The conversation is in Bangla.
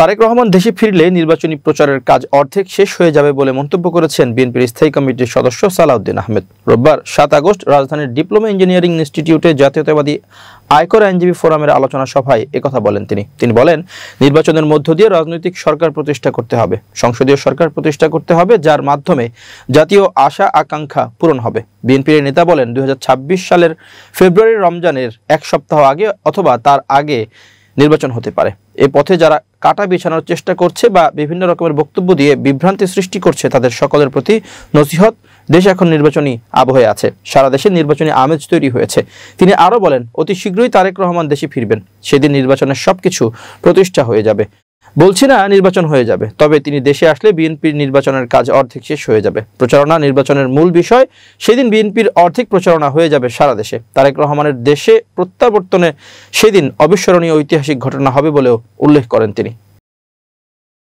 তারেক রহমান দেশে ফিরলে নির্বাচনী প্রচারের কাজ অর্ধেক শেষ হয়ে যাবে বলে মন্তব্য করেছেন বিএনপির স্থায়ী কমিটির সদস্য সালাউদ্দিন আহমেদ। রোববার 7 আগস্ট রাজধানীর ডিপ্লোমা ইঞ্জিনিয়ারিং ইনস্টিটিউটে জাতীয়তাবাদী আয়কর আইনজীবী ফোরামের আলোচনা সভায় একথা বলেন তিনি বলেন, নির্বাচনের মধ্য দিয়ে রাজনৈতিক সরকার প্রতিষ্ঠা করতে হবে, সংসদীয় সরকার প্রতিষ্ঠা করতে হবে, যার মাধ্যমে জাতীয় আশা আকাঙ্ক্ষা পূরণ হবে। বিএনপির নেতা বলেন, 2026 সালের ফেব্রুয়ারি রমজানের এক সপ্তাহ আগে অথবা তার আগে নির্বাচন হতে পারে। এ পথে যারা কাটা বিছানোর চেষ্টা করছে বা বিভিন্ন রকমের বক্তব্য দিয়ে বিভ্রান্তি সৃষ্টি করছে, তাদের সকলের প্রতি নসিহত, দেশ এখন নির্বাচনী আবহে আছে, সারা দেশে নির্বাচনী আমেজ তৈরি হয়েছে। তিনি আরও বলেন, অতি শীঘ্রই তারেক রহমান দেশে ফিরবেন, সেদিন নির্বাচনের সবকিছু প্রতিষ্ঠা হয়ে যাবে। বলছি না নির্বাচন হয়ে যাবে, তবে তিনি দেশে আসলে বিএনপির নির্বাচনের কাজ অর্ধেক শেষ হয়ে যাবে। প্রচারণা নির্বাচনের মূল বিষয়, সেদিন বিএনপির অর্ধেক প্রচারণা হয়ে যাবে সারা দেশে। তারেক রহমানের দেশে প্রত্যাবর্তনে সেদিন অবিস্মরণীয় ঐতিহাসিক ঘটনা হবে বলেও উল্লেখ করেন তিনি।